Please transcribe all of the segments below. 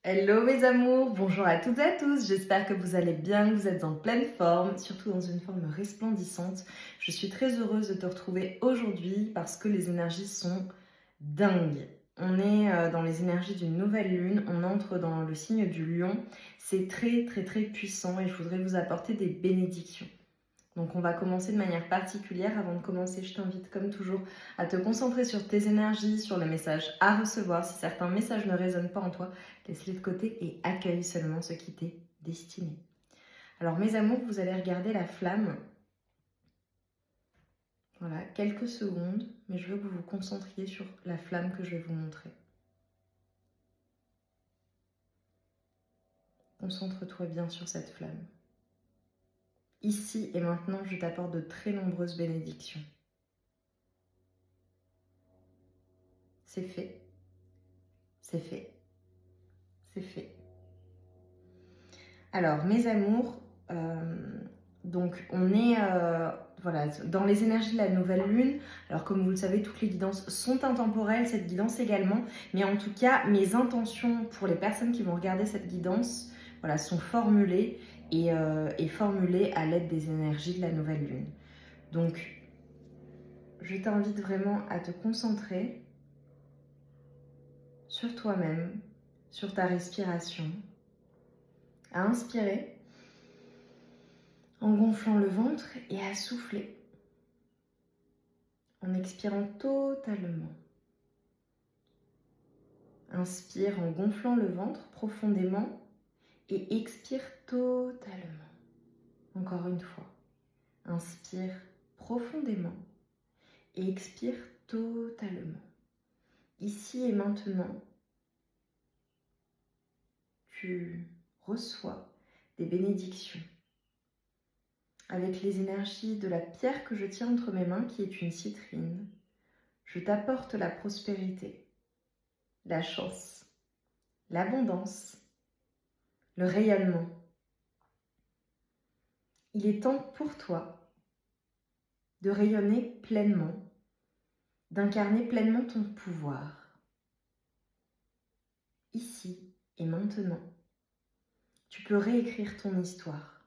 Hello mes amours, bonjour à toutes et à tous, j'espère que vous allez bien, que vous êtes en pleine forme, surtout dans une forme resplendissante. Je suis très heureuse de te retrouver aujourd'hui parce que les énergies sont dingues. On est dans les énergies d'une nouvelle lune, on entre dans le signe du lion, c'est très très très puissant et je voudrais vous apporter des bénédictions. Donc on va commencer de manière particulière. Avant de commencer, je t'invite comme toujours à te concentrer sur tes énergies, sur les messages à recevoir. Si certains messages ne résonnent pas en toi, laisse-les de côté et accueille seulement ce qui t'est destiné. Alors mes amours, vous allez regarder la flamme. Voilà, quelques secondes, mais je veux que vous vous concentriez sur la flamme que je vais vous montrer. Concentre-toi bien sur cette flamme. Ici et maintenant, je t'apporte de très nombreuses bénédictions. C'est fait, c'est fait, c'est fait. Alors, mes amours, donc on est voilà, dans les énergies de la nouvelle lune. Alors, comme vous le savez, toutes les guidances sont intemporelles, cette guidance également. Mais en tout cas, mes intentions pour les personnes qui vont regarder cette guidance voilà, sont formulées et formulées à l'aide des énergies de la nouvelle lune. Donc, je t'invite vraiment à te concentrer sur toi-même, sur ta respiration, à inspirer en gonflant le ventre et à souffler en expirant totalement. Inspire en gonflant le ventre profondément et expire totalement. Encore une fois. Inspire profondément et expire totalement. Ici et maintenant, tu reçois des bénédictions avec les énergies de la pierre que je tiens entre mes mains, qui est une citrine. Je t'apporte la prospérité, la chance, l'abondance, le rayonnement. Il est temps pour toi de rayonner pleinement, d'incarner pleinement ton pouvoir. Ici et maintenant, tu peux réécrire ton histoire.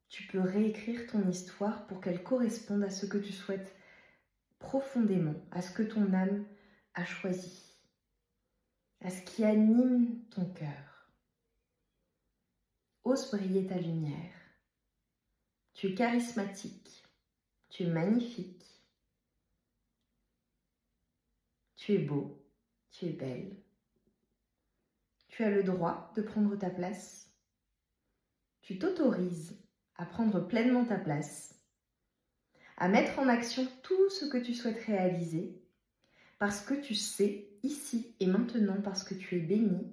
Tu peux réécrire ton histoire pour qu'elle corresponde à ce que tu souhaites profondément, à ce que ton âme a choisi, à ce qui anime ton cœur. Ose briller ta lumière. Tu es charismatique, tu es magnifique, tu es beau, tu es belle. Tu as le droit de prendre ta place. Tu t'autorises à prendre pleinement ta place, à mettre en action tout ce que tu souhaites réaliser, parce que tu sais, ici et maintenant, parce que tu es béni,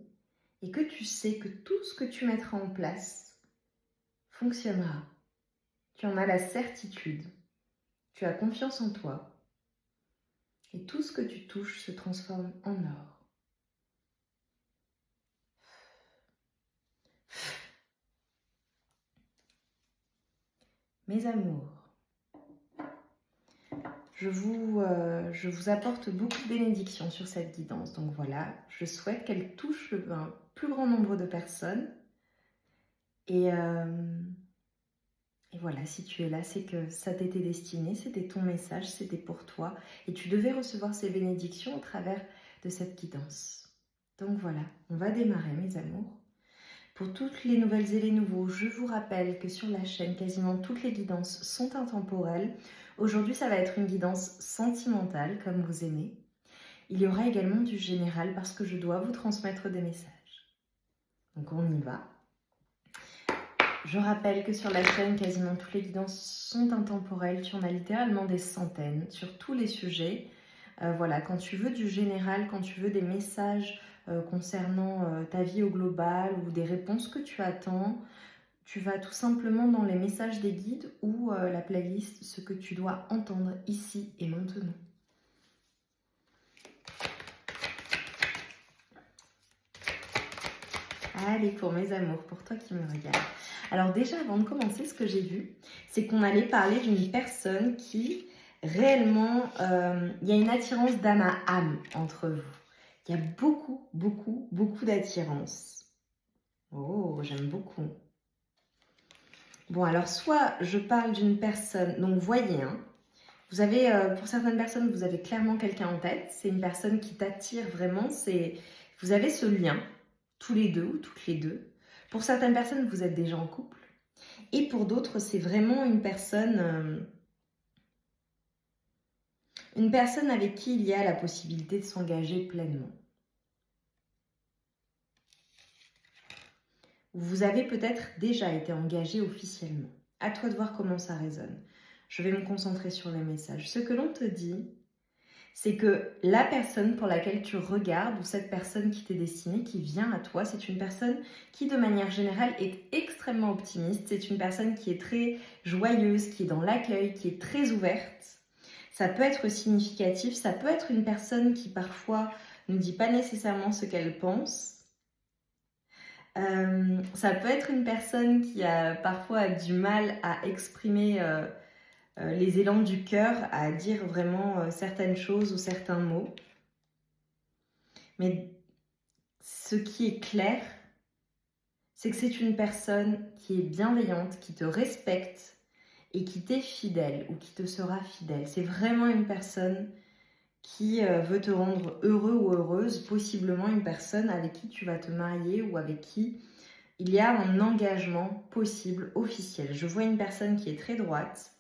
et que tu sais que tout ce que tu mettras en place fonctionnera. Tu en as la certitude, tu as confiance en toi, et tout ce que tu touches se transforme en or. Mes amours, je vous apporte beaucoup de bénédictions sur cette guidance. Donc voilà, je souhaite qu'elle touche un plus grand nombre de personnes. Et voilà, si tu es là, c'est que ça t'était destiné, c'était ton message, c'était pour toi. Et tu devais recevoir ces bénédictions au travers de cette guidance. Donc voilà, on va démarrer mes amours. Pour toutes les nouvelles et les nouveaux, je vous rappelle que sur la chaîne, quasiment toutes les guidances sont intemporelles. Aujourd'hui, ça va être une guidance sentimentale, comme vous aimez. Il y aura également du général parce que je dois vous transmettre des messages. Donc on y va. Je rappelle que sur la chaîne, quasiment toutes les guidances sont intemporelles. Tu en as littéralement des centaines sur tous les sujets. Voilà, quand tu veux du général, quand tu veux des messages concernant ta vie au global ou des réponses que tu attends, tu vas tout simplement dans les messages des guides ou la playlist ce que tu dois entendre ici et maintenant. Allez, pour mes amours, pour toi qui me regardes. Alors déjà, avant de commencer, ce que j'ai vu, c'est qu'on allait parler d'une personne qui, réellement, il y a une attirance d'âme à âme entre vous. Il y a beaucoup, beaucoup, beaucoup d'attirance. Oh, j'aime beaucoup. Bon, alors, soit je parle d'une personne, donc voyez, hein, vous avez, pour certaines personnes, vous avez clairement quelqu'un en tête. C'est une personne qui t'attire vraiment. Vous avez ce lien, tous les deux ou toutes les deux. Pour certaines personnes, vous êtes déjà en couple. Et pour d'autres, c'est vraiment une personne avec qui il y a la possibilité de s'engager pleinement. Vous avez peut-être déjà été engagé officiellement. À toi de voir comment ça résonne. Je vais me concentrer sur les messages. Ce que l'on te dit, c'est que la personne pour laquelle tu regardes, ou cette personne qui t'est destinée, qui vient à toi, c'est une personne qui, de manière générale, est extrêmement optimiste. C'est une personne qui est très joyeuse, qui est dans l'accueil, qui est très ouverte. Ça peut être significatif, ça peut être une personne qui, parfois, ne dit pas nécessairement ce qu'elle pense. Ça peut être une personne qui a parfois du mal à exprimer les élans du cœur, à dire vraiment certaines choses ou certains mots. Mais ce qui est clair, c'est que c'est une personne qui est bienveillante, qui te respecte et qui t'est fidèle ou qui te sera fidèle. C'est vraiment une personne qui veut te rendre heureux ou heureuse, possiblement une personne avec qui tu vas te marier ou avec qui il y a un engagement possible, officiel. Je vois une personne qui est très droite,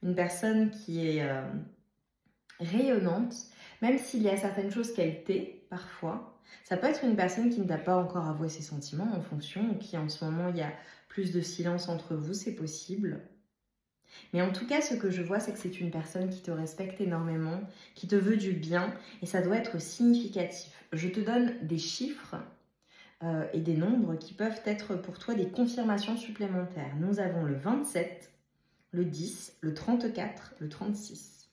une personne qui est rayonnante, même s'il y a certaines choses qu'elle tait parfois. Ça peut être une personne qui ne t'a pas encore avoué ses sentiments en fonction, ou qui en ce moment il y a plus de silence entre vous, c'est possible. Mais en tout cas, ce que je vois, c'est que c'est une personne qui te respecte énormément, qui te veut du bien, et ça doit être significatif. Je te donne des chiffres et des nombres qui peuvent être pour toi des confirmations supplémentaires. Nous avons le 27, le 10, le 34, le 36.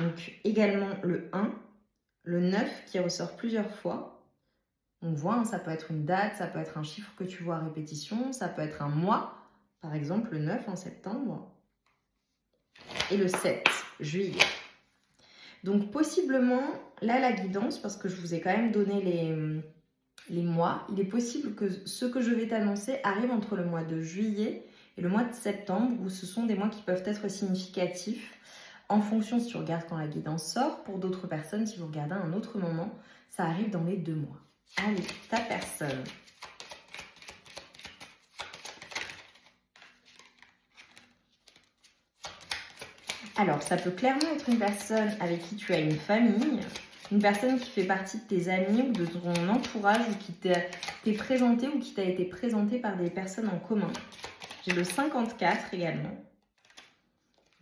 Donc également le 1, le 9 qui ressort plusieurs fois. On voit, hein, ça peut être une date, ça peut être un chiffre que tu vois à répétition, ça peut être un mois, par exemple le 9 en septembre. Et le 7 juillet. Donc possiblement, là la guidance, parce que je vous ai quand même donné les mois, il est possible que ce que je vais t'annoncer arrive entre le mois de juillet et le mois de septembre, où ce sont des mois qui peuvent être significatifs en fonction si tu regardes quand la guidance sort. Pour d'autres personnes, si vous regardez à un autre moment, ça arrive dans les 2 mois. Allez, ta personne. Alors, ça peut clairement être une personne avec qui tu as une famille, une personne qui fait partie de tes amis ou de ton entourage, ou qui t'est présentée ou qui t'a été présentée par des personnes en commun. J'ai le 54 également.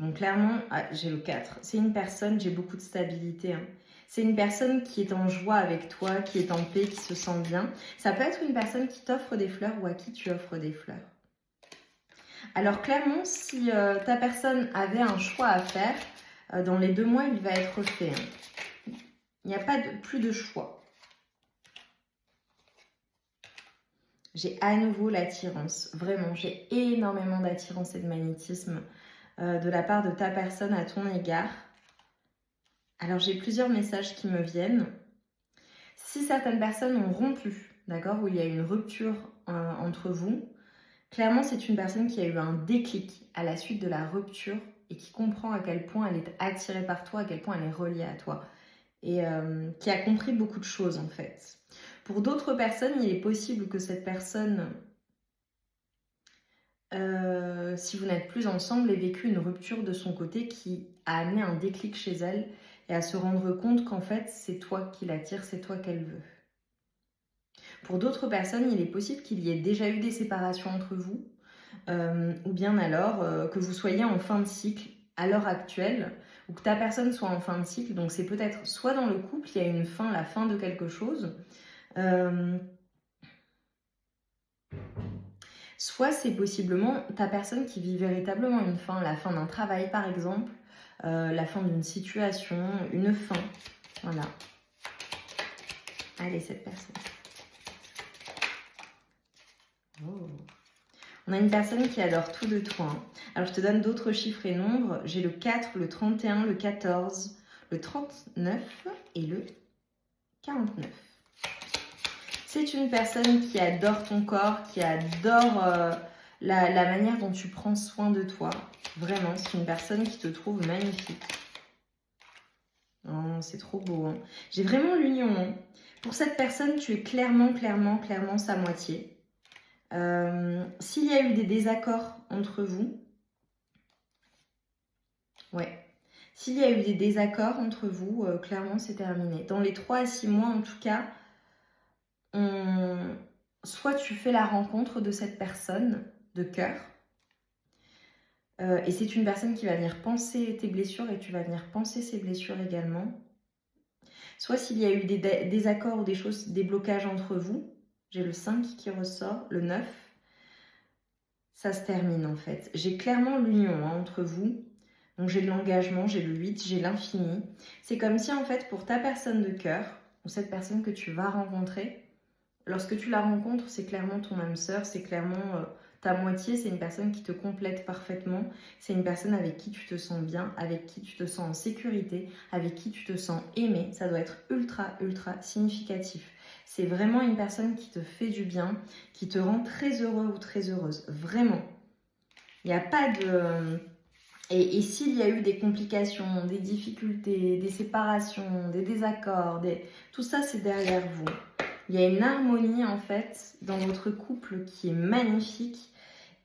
Donc clairement, j'ai le 4. C'est une personne, j'ai beaucoup de stabilité. Hein. C'est une personne qui est en joie avec toi, qui est en paix, qui se sent bien. Ça peut être une personne qui t'offre des fleurs ou à qui tu offres des fleurs. Alors clairement, si ta personne avait un choix à faire, dans les 2 mois, il va être fait. Hein. Il n'y a pas plus de choix. J'ai à nouveau l'attirance. Vraiment, j'ai énormément d'attirance et de magnétisme de la part de ta personne à ton égard. Alors, j'ai plusieurs messages qui me viennent. Si certaines personnes ont rompu, d'accord, où il y a une rupture entre vous, clairement, c'est une personne qui a eu un déclic à la suite de la rupture et qui comprend à quel point elle est attirée par toi, à quel point elle est reliée à toi. Et qui a compris beaucoup de choses, en fait. Pour d'autres personnes, il est possible que cette personne, si vous n'êtes plus ensemble, ait vécu une rupture de son côté qui a amené un déclic chez elle et à se rendre compte qu'en fait, c'est toi qui l'attire, c'est toi qu'elle veut. Pour d'autres personnes, il est possible qu'il y ait déjà eu des séparations entre vous, ou bien alors que vous soyez en fin de cycle à l'heure actuelle, ou que ta personne soit en fin de cycle. Donc c'est peut-être soit dans le couple, il y a une fin, la fin de quelque chose, soit c'est possiblement ta personne qui vit véritablement une fin, la fin d'un travail par exemple, la fin d'une situation, une fin. Voilà. Allez, cette personne. Oh. On a une personne qui adore tout de toi. Hein. Alors, je te donne d'autres chiffres et nombres. J'ai le 4, le 31, le 14, le 39 et le 49. C'est une personne qui adore ton corps, qui adore la manière dont tu prends soin de toi. Vraiment, c'est une personne qui te trouve magnifique. Oh, c'est trop beau. Hein. J'ai vraiment l'union. Hein. Pour cette personne, tu es clairement sa moitié. S'il y a eu des désaccords entre vous, ouais. S'il y a eu des désaccords entre vous, clairement, c'est terminé. Dans les 3 à 6 mois, en tout cas, soit tu fais la rencontre de cette personne de cœur, et c'est une personne qui va venir penser tes blessures et tu vas venir penser ses blessures également. Soit s'il y a eu des désaccords ou des choses, des blocages entre vous, j'ai le 5 qui ressort, le 9, ça se termine en fait. J'ai clairement l'union entre vous. Donc j'ai de l'engagement, j'ai le 8, j'ai l'infini. C'est comme si en fait pour ta personne de cœur, ou cette personne que tu vas rencontrer, lorsque tu la rencontres, c'est clairement ton âme sœur, c'est clairement ta moitié, c'est une personne qui te complète parfaitement, c'est une personne avec qui tu te sens bien, avec qui tu te sens en sécurité, avec qui tu te sens aimé. Ça doit être ultra significatif. C'est vraiment une personne qui te fait du bien, qui te rend très heureux ou très heureuse. Vraiment. Il n'y a pas de... Et s'il y a eu des complications, des difficultés, des séparations, des désaccords, tout ça c'est derrière vous. Il y a une harmonie en fait dans votre couple qui est magnifique.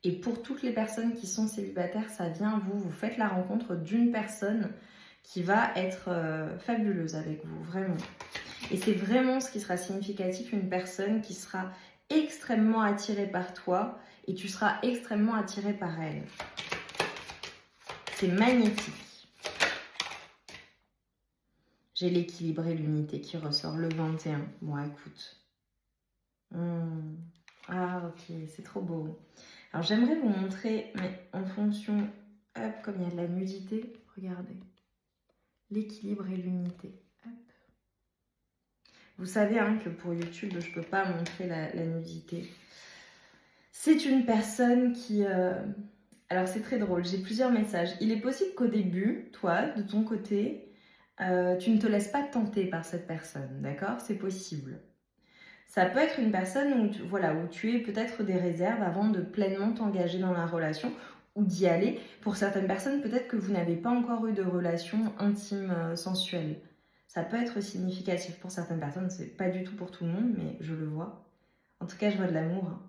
Et pour toutes les personnes qui sont célibataires, ça vient vous. Vous faites la rencontre d'une personne qui va être fabuleuse avec vous, vraiment. Et c'est vraiment ce qui sera significatif, une personne qui sera extrêmement attirée par toi et tu seras extrêmement attiré par elle. C'est magnétique. J'ai l'équilibre et l'unité qui ressort le 21. Bon, écoute. Ah, ok, c'est trop beau. Alors, j'aimerais vous montrer, mais en fonction, hop, comme il y a de la nudité, regardez. L'équilibre et l'unité. Hop. Vous savez hein, que pour YouTube, je ne peux pas montrer la nudité. C'est une personne qui... Alors, c'est très drôle, j'ai plusieurs messages. Il est possible qu'au début, toi, de ton côté, tu ne te laisses pas tenter par cette personne, d'accord? C'est possible. Ça peut être une personne où où tu es peut-être des réserves avant de pleinement t'engager dans la relation ou d'y aller. Pour certaines personnes, peut-être que vous n'avez pas encore eu de relation intime, sensuelle. Ça peut être significatif pour certaines personnes, c'est pas du tout pour tout le monde, mais je le vois. En tout cas, je vois de l'amour. Hein.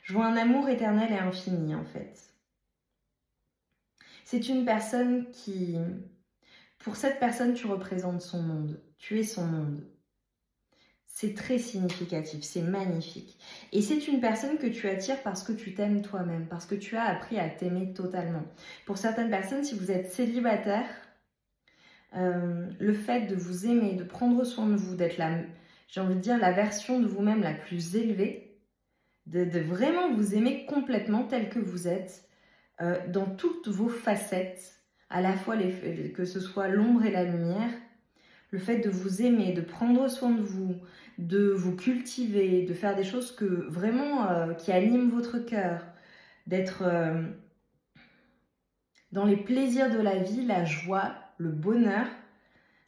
Je vois un amour éternel et infini, en fait. C'est une personne qui... Pour cette personne, tu représentes son monde. Tu es son monde. C'est très significatif, c'est magnifique. Et c'est une personne que tu attires parce que tu t'aimes toi-même, parce que tu as appris à t'aimer totalement. Pour certaines personnes, si vous êtes célibataire, le fait de vous aimer, de prendre soin de vous, d'être j'ai envie de dire, la version de vous-même la plus élevée, de vraiment vous aimer complètement tel que vous êtes, dans toutes vos facettes, à la fois que ce soit l'ombre et la lumière, le fait de vous aimer, de prendre soin de vous cultiver, de faire des choses que vraiment qui animent votre cœur, d'être dans les plaisirs de la vie, la joie, le bonheur,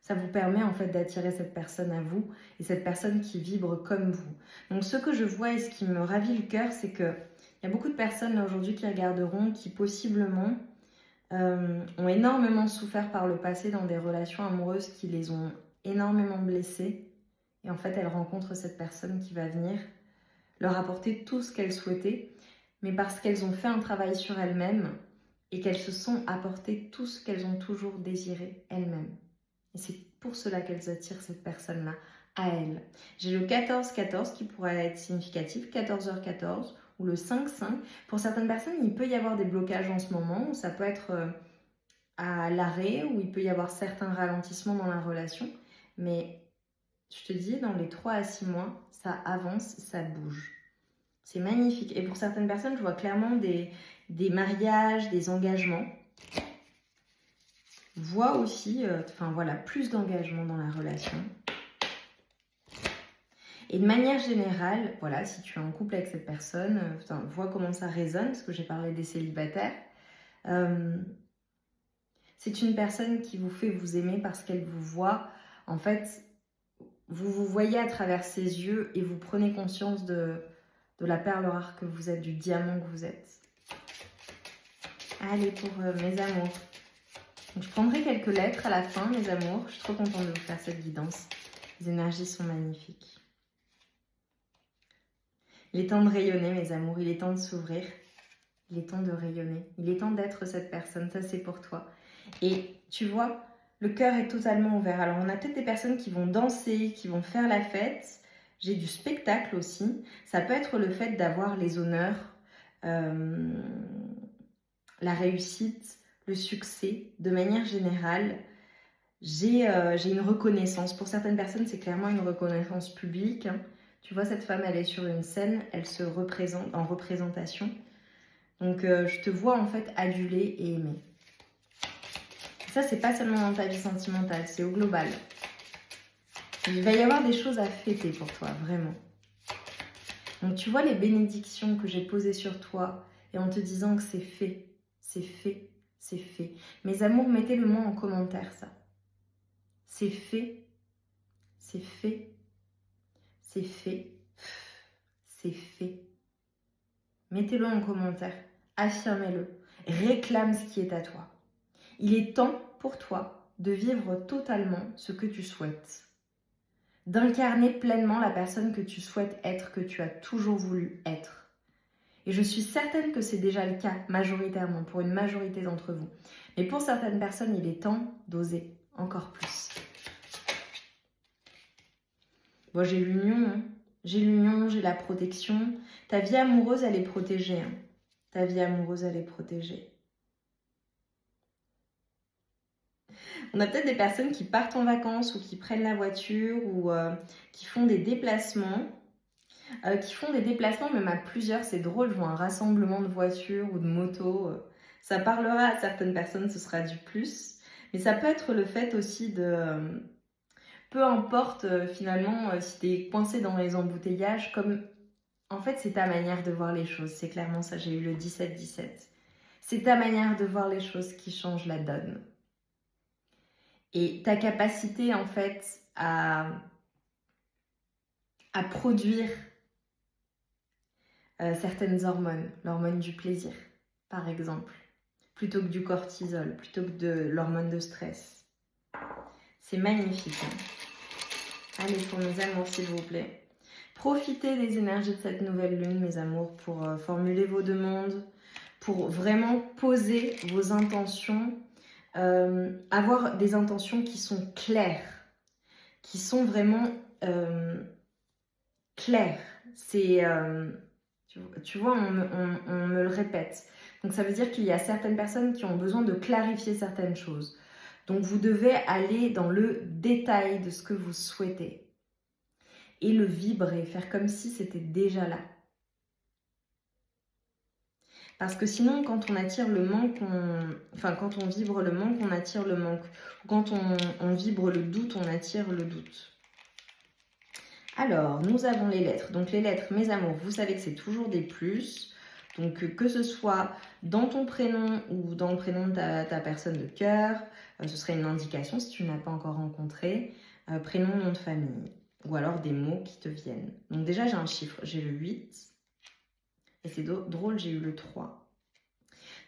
ça vous permet en fait d'attirer cette personne à vous et cette personne qui vibre comme vous. Donc ce que je vois et ce qui me ravit le cœur, c'est que il y a beaucoup de personnes là aujourd'hui qui regarderont, qui possiblement ont énormément souffert par le passé dans des relations amoureuses qui les ont énormément blessées. Et en fait, elles rencontrent cette personne qui va venir leur apporter tout ce qu'elles souhaitaient, mais parce qu'elles ont fait un travail sur elles-mêmes et qu'elles se sont apportées tout ce qu'elles ont toujours désiré elles-mêmes. Et c'est pour cela qu'elles attirent cette personne-là à elles. J'ai le 14-14 qui pourrait être significatif, 14h14, ou le 5-5. Pour certaines personnes, il peut y avoir des blocages en ce moment, où ça peut être à l'arrêt, où il peut y avoir certains ralentissements dans la relation. Mais je te dis, dans les 3 à 6 mois, ça avance, ça bouge. C'est magnifique. Et pour certaines personnes, je vois clairement des mariages, des engagements. Je vois aussi, plus d'engagement dans la relation. Et de manière générale, voilà, si tu es en couple avec cette personne, vois comment ça résonne, parce que j'ai parlé des célibataires. C'est une personne qui vous fait vous aimer parce qu'elle vous voit, en fait, vous vous voyez à travers ses yeux et vous prenez conscience de la perle rare que vous êtes, du diamant que vous êtes. Allez, pour mes amours. Donc, je prendrai quelques lettres à la fin, mes amours. Je suis trop contente de vous faire cette guidance. Les énergies sont magnifiques. Il est temps de rayonner, mes amours. Il est temps de s'ouvrir. Il est temps de rayonner. Il est temps d'être cette personne. Ça, c'est pour toi. Et tu vois, le cœur est totalement ouvert. Alors, on a peut-être des personnes qui vont danser, qui vont faire la fête. J'ai du spectacle aussi. Ça peut être le fait d'avoir les honneurs, la réussite, le succès. De manière générale, j'ai une reconnaissance. Pour certaines personnes, c'est clairement une reconnaissance publique. Tu vois, cette femme, elle est sur une scène, elle se représente en représentation. Donc, je te vois en fait adulée et aimée. Ça, c'est pas seulement dans ta vie sentimentale, c'est au global. Il va y avoir des choses à fêter pour toi, vraiment. Donc, tu vois les bénédictions que j'ai posées sur toi et en te disant que c'est fait, c'est fait, c'est fait. Mes amours, mettez-le moi en commentaire, ça. C'est fait, c'est fait, c'est fait, c'est fait. Mettez-le en commentaire, affirmez-le, réclame ce qui est à toi. Il est temps pour toi de vivre totalement ce que tu souhaites. D'incarner pleinement la personne que tu souhaites être, que tu as toujours voulu être. Et je suis certaine que c'est déjà le cas, majoritairement, pour une majorité d'entre vous. Mais pour certaines personnes, il est temps d'oser encore plus. Bon, j'ai l'union, hein. J'ai l'union, j'ai la protection. Ta vie amoureuse, elle est protégée. Hein. Ta vie amoureuse, elle est protégée. On a peut-être des personnes qui partent en vacances ou qui prennent la voiture ou qui font des déplacements. Même à plusieurs, c'est drôle, je vois un rassemblement de voitures ou de motos. Ça parlera à certaines personnes, ce sera du plus. Mais ça peut être le fait aussi de... peu importe finalement si tu es coincé dans les embouteillages, comme... En fait, c'est ta manière de voir les choses. C'est clairement ça, j'ai eu le 17-17. C'est ta manière de voir les choses qui change la donne. Et ta capacité, en fait, à produire certaines hormones, l'hormone du plaisir, par exemple, plutôt que du cortisol, plutôt que de l'hormone de stress. C'est magnifique. Hein. Allez, pour mes amours, s'il vous plaît. Profitez des énergies de cette nouvelle lune, mes amours, pour formuler vos demandes, pour vraiment poser vos intentions, avoir des intentions qui sont claires, qui sont vraiment claires. C'est, tu vois, on me le répète. Donc ça veut dire qu'il y a certaines personnes qui ont besoin de clarifier certaines choses. Donc vous devez aller dans le détail de ce que vous souhaitez et le vibrer, faire comme si c'était déjà là. Parce que sinon, quand on attire le manque, quand on vibre le manque, on attire le manque. Quand on vibre le doute, on attire le doute. Alors, nous avons les lettres. Donc les lettres, mes amours, vous savez que c'est toujours des plus. Donc que ce soit dans ton prénom ou dans le prénom de ta personne de cœur, ce serait une indication si tu ne l'as pas encore rencontré. Prénom, nom de famille. Ou alors des mots qui te viennent. Donc déjà, j'ai un chiffre. J'ai le 8. Et c'est drôle, j'ai eu le 3.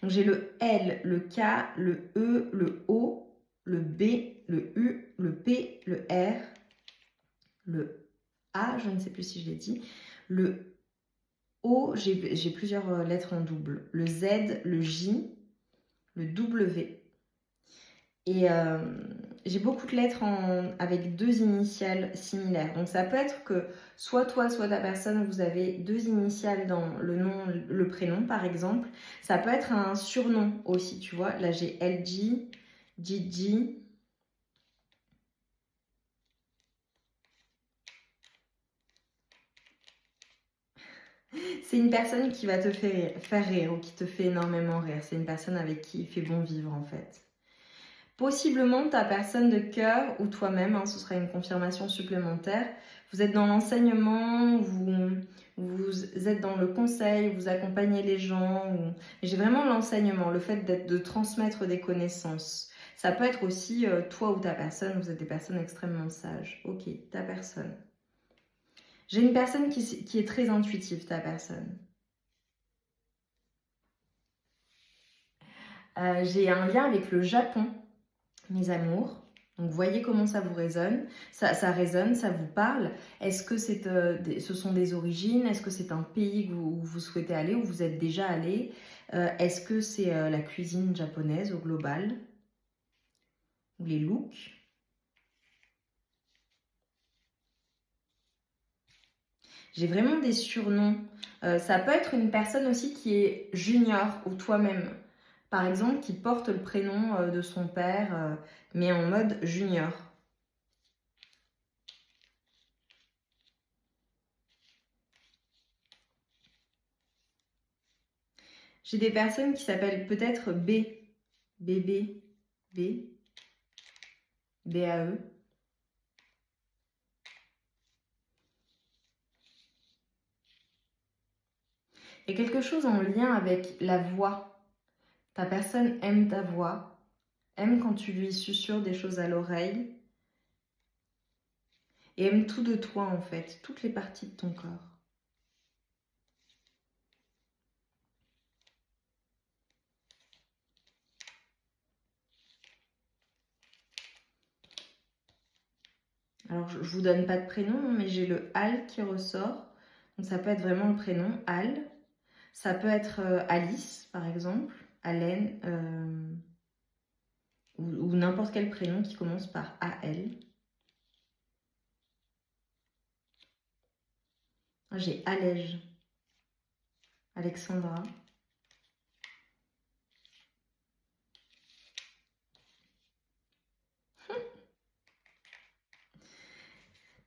Donc j'ai le L, le K, le E, le O, le B, le U, le P, le R, le A, je ne sais plus si je l'ai dit, le O, j'ai plusieurs lettres en double, le Z, le J, le W. Et j'ai beaucoup de lettres avec deux initiales similaires. Donc ça peut être que soit toi, soit ta personne, vous avez deux initiales dans le nom, le prénom par exemple. Ça peut être un surnom aussi, tu vois. Là j'ai LG, Gigi. C'est une personne qui va te faire rire ou qui te fait énormément rire. C'est une personne avec qui il fait bon vivre en fait. Possiblement ta personne de cœur ou toi-même, hein, ce sera une confirmation supplémentaire. Vous êtes dans l'enseignement, vous êtes dans le conseil, vous accompagnez les gens. J'ai vraiment l'enseignement, le fait de transmettre des connaissances. Ça peut être aussi toi ou ta personne, vous êtes des personnes extrêmement sages. Ok, ta personne. J'ai une personne qui est très intuitive, ta personne. J'ai un lien avec le Japon, mes amours. Donc, voyez comment ça vous résonne. Ça résonne, ça vous parle. Est-ce que ce sont des origines? Est-ce que c'est un pays où vous souhaitez aller, où vous êtes déjà allé? Est-ce que c'est la cuisine japonaise au global? Ou les looks? J'ai vraiment des surnoms. Ça peut être une personne aussi qui est junior ou toi-même. Par exemple, qui porte le prénom de son père, mais en mode junior. J'ai des personnes qui s'appellent peut-être B, bébé, B, BAE. Il y a quelque chose en lien avec la voix. Ta personne aime ta voix, aime quand tu lui susurres des choses à l'oreille et aime tout de toi en fait, toutes les parties de ton corps. Alors, je ne vous donne pas de prénom, mais j'ai le Al qui ressort. Donc, ça peut être vraiment le prénom, Al. Ça peut être Alice, par exemple, Allen, ou n'importe quel prénom qui commence par AL. J'ai Allège, Alexandra.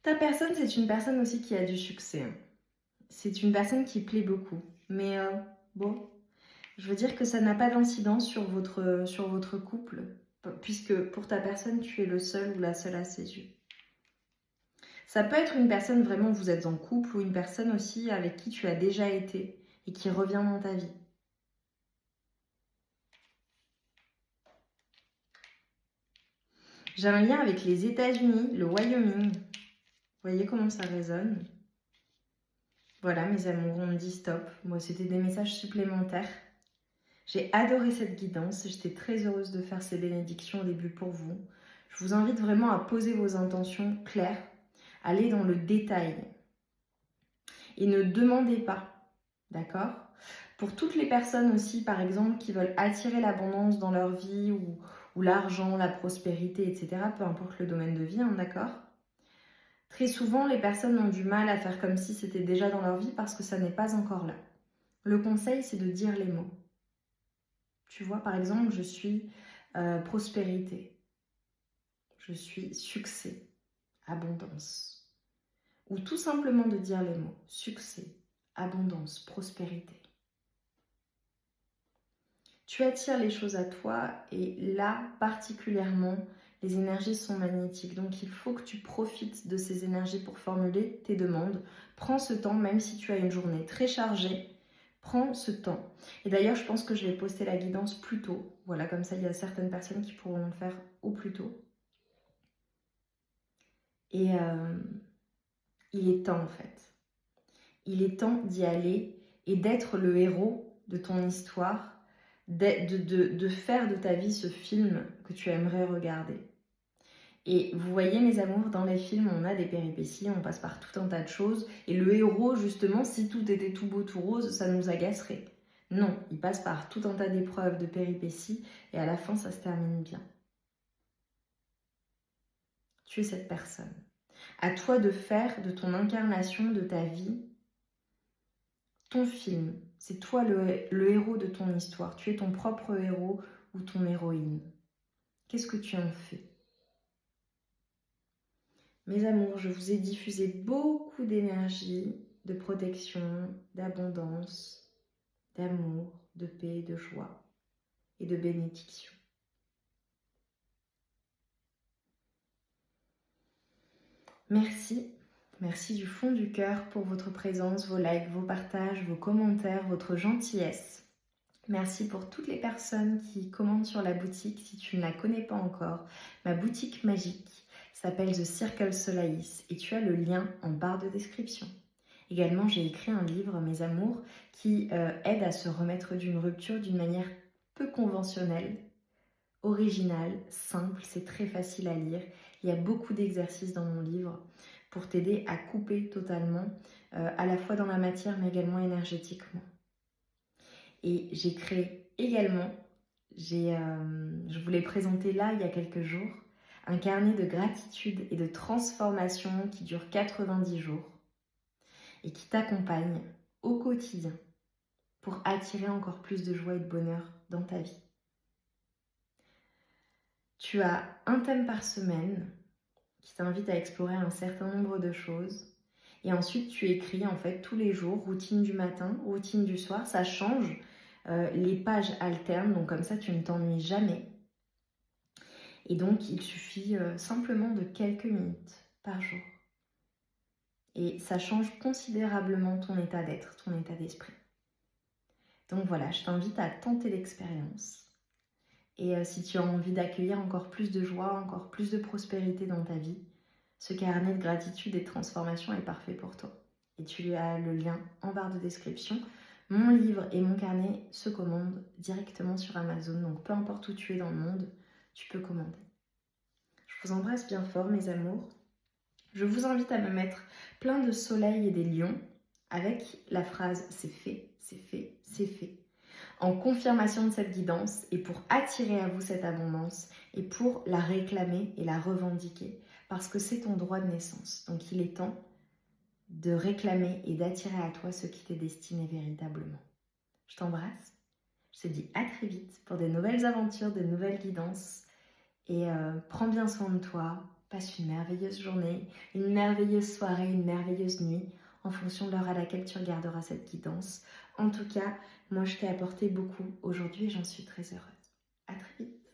Ta personne, c'est une personne aussi qui a du succès. C'est une personne qui plaît beaucoup. Mais bon, je veux dire que ça n'a pas d'incidence sur votre couple, puisque pour ta personne, tu es le seul ou la seule à ses yeux. Ça peut être une personne vraiment, vous êtes en couple, ou une personne aussi avec qui tu as déjà été et qui revient dans ta vie. J'ai un lien avec les États-Unis, le Wyoming. Vous voyez comment ça résonne? Voilà, mes amours, on me dit stop. Moi, c'était des messages supplémentaires. J'ai adoré cette guidance. J'étais très heureuse de faire ces bénédictions au début pour vous. Je vous invite vraiment à poser vos intentions claires, aller dans le détail. Et ne demandez pas, d'accord? Pour toutes les personnes aussi, par exemple, qui veulent attirer l'abondance dans leur vie ou l'argent, la prospérité, etc., peu importe le domaine de vie, hein, d'accord? Très souvent, les personnes ont du mal à faire comme si c'était déjà dans leur vie parce que ça n'est pas encore là. Le conseil, c'est de dire les mots. Tu vois, par exemple, je suis prospérité, je suis succès, abondance. Ou tout simplement de dire les mots succès, abondance, prospérité. Tu attires les choses à toi et là, particulièrement, les énergies sont magnétiques. Donc, il faut que tu profites de ces énergies pour formuler tes demandes. Prends ce temps, même si tu as une journée très chargée, prends ce temps. Et d'ailleurs, je pense que je vais poster la guidance plus tôt. Voilà, comme ça, il y a certaines personnes qui pourront le faire au plus tôt. Et il est temps, en fait. Il est temps d'y aller et d'être le héros de ton histoire, de faire de ta vie ce film que tu aimerais regarder. Et vous voyez, mes amours, dans les films, on a des péripéties, on passe par tout un tas de choses. Et le héros, justement, si tout était tout beau, tout rose, ça nous agacerait. Non, il passe par tout un tas d'épreuves, de péripéties, et à la fin, ça se termine bien. Tu es cette personne. À toi de faire de ton incarnation, de ta vie, ton film. C'est toi le héros de ton histoire. Tu es ton propre héros ou ton héroïne. Qu'est-ce que tu en fais? Mes amours, je vous ai diffusé beaucoup d'énergie, de protection, d'abondance, d'amour, de paix, de joie et de bénédiction. Merci, merci du fond du cœur pour votre présence, vos likes, vos partages, vos commentaires, votre gentillesse. Merci pour toutes les personnes qui commandent sur la boutique. Si tu ne la connais pas encore, ma boutique magique s'appelle The Circle Solaïs et tu as le lien en barre de description. Également, j'ai écrit un livre, Mes Amours, qui aide à se remettre d'une rupture d'une manière peu conventionnelle, originale, simple, c'est très facile à lire. Il y a beaucoup d'exercices dans mon livre pour t'aider à couper totalement, à la fois dans la matière mais également énergétiquement. Et j'ai créé également, je vous l'ai présenté là il y a quelques jours, un carnet de gratitude et de transformation qui dure 90 jours et qui t'accompagne au quotidien pour attirer encore plus de joie et de bonheur dans ta vie. Tu as un thème par semaine qui t'invite à explorer un certain nombre de choses. Et ensuite, tu écris en fait tous les jours, routine du matin, routine du soir, ça change. Les pages alternent, donc comme ça, tu ne t'ennuies jamais. Et donc, il suffit simplement de quelques minutes par jour. Et ça change considérablement ton état d'être, ton état d'esprit. Donc voilà, je t'invite à tenter l'expérience. Et si tu as envie d'accueillir encore plus de joie, encore plus de prospérité dans ta vie, ce carnet de gratitude et de transformation est parfait pour toi. Et tu as le lien en barre de description. Mon livre et mon carnet se commandent directement sur Amazon. Donc peu importe où tu es dans le monde, tu peux commander. Je vous embrasse bien fort mes amours. Je vous invite à me mettre plein de soleil et des lions avec la phrase « c'est fait, c'est fait, c'est fait » en confirmation de cette guidance et pour attirer à vous cette abondance et pour la réclamer et la revendiquer parce que c'est ton droit de naissance. Donc il est temps de réclamer et d'attirer à toi ce qui t'est destiné véritablement. Je t'embrasse. Je te dis à très vite pour de nouvelles aventures, de nouvelles guidances et prends bien soin de toi. Passe une merveilleuse journée, une merveilleuse soirée, une merveilleuse nuit en fonction de l'heure à laquelle tu regarderas cette guidance. En tout cas, moi je t'ai apporté beaucoup aujourd'hui et j'en suis très heureuse. À très vite.